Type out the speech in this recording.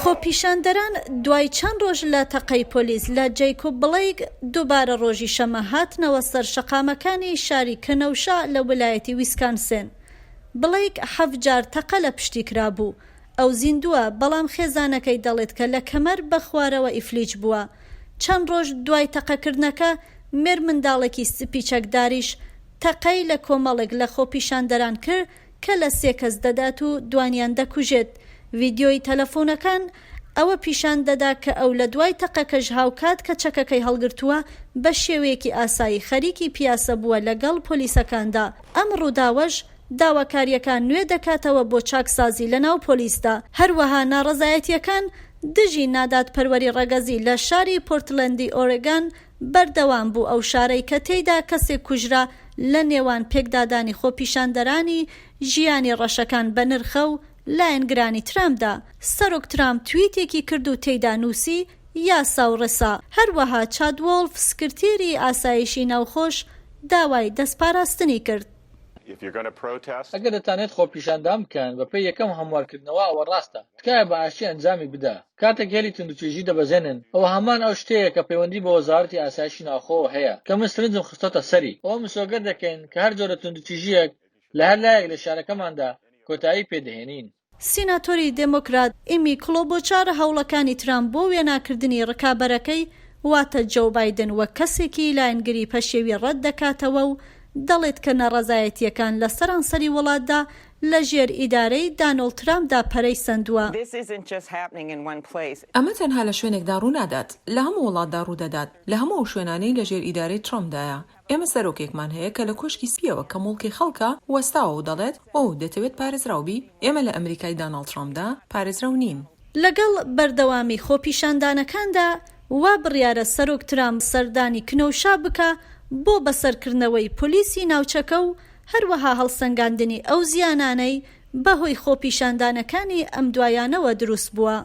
خۆپیشاندەران دوای چەند ڕۆژ لە تەقەی پۆلیس لە جەیکەب بلەیک دووبارە ڕۆژی شەمە هاتنەوە سەر شەقامەکانی شاری کەنەوشە لە ویلایەتی ویسکانسن. بلەیک 7 جار تەقە لە پشتی کرابوو. ئەو زیندووە بەڵام خێزانەکەی دەڵێت کە لە کەمەر بە خوارەوە ئیفلیج بووە. چەند ڕۆژ دوای تەقەکردنەکە مێر منداڵێکی سپی چەکداریش تەقەی لە کۆمەڵێک لە خۆپیشاندەران کرد کە لە 3 کەس دەدات و دوانیان دەکوژێت. ڤیدیۆی تەلەفۆنەکان ئەوە پیشان دەدا کە ئەو لە دوای تەقەکەش هاوکات کە چەکەکەی هەڵگرتووە بە شێوەیەکی ئاسایی خەریکی پیاسە بووە لەگەڵ پۆلیسەکاندا. ئەم ڕووداوەش داواکاریەکان نوێ دەکاتەوە بۆ چاکسازی لە ناو پۆلیسدا. هەروەها ناڕەزایەتیەکان دژی نادادپەروەری ڕەگەزی لە شاری پۆرتلەندی ئۆرێگۆن بەردەوام بوو. ئەو شارەی کە تێیدا کەسێک کوژرا لە نێوان پێکدادانی خۆپیشاندەرانی ژیانی ڕەشەکان بە نرخە و لایەنگرانی ترامدا. سەرۆک ترام تویتێکی کرد و تێیدا نووسی یاسا و ڕێسا. هەروەها چادوۆڵف سکرتێری ئاسایشی ناوخۆش داوای دەستپاراستنی کرد. ئەگەر دەتانێت خۆپیشاندان بکەن بەپێی یەکەم هەموارکردنەوە ئەوە ڕاستە، تکایە بە ئاشتی ئەنجامی بدە. کاتێک هێلی توندوتیژی دەبەزێنن ئەوە هەمان ئەو شتەیە کە پەیوەندی بە وەزارەتی ئاسایشی ناوخۆوە هەیە کە من سرنجم خستۆتە سەری. ئەوە مسۆگەر دەکەین کە هەر جۆرە توندوتیژیەک لە هەر لایەک لە شارەکەماندا کۆتایی پێدەهێنین. سیناتۆری دموکرات ئیمی کلۆبۆچارە هەوڵەکانی ترام بۆ وێناکردنی ڕکابەرەکەی واتە جۆ بایدن وە کەسێکی لایەنگری پەشێوی ڕەت دەکاتەوە و دەڵێت کە ناڕەزایەتیەکان لە سەرانسەری وڵاتدا لە ژێر ئیدارەی دانۆڵد ترامدا پەرەی سەندووە. ئەمە تەنها لە شوێنێکدا ڕوونادات، لە هەموو وڵاتدا ڕوودەدات، لە هەموو شوێنانەی لە ژێر ئیدارەی ترامدایە. ئێمە سەرۆکێکمان هەیە کە لە کۆشکی سپیەوە کە مڵکی خەڵکە وەستاوە و دەڵێت ئەو دەتەوێت پارێزراوبی. ئێمە لە ئەمریکای دانۆڵد ترامدا پارێزراو نین. لەگەڵ بەردەوامی خۆپیشاندانەکاندا وا بڕیارە سەرۆک ترام سەردانی کنەوشا بکە بۆ بەسەرکردنەوەی پۆلیسی ناوچەکە و هەروەها هەڵسەنگاندنی ئەو زیانانەی بەهۆی خۆپیشاندانەکانی ئەم دوایانەوە دروست بووە.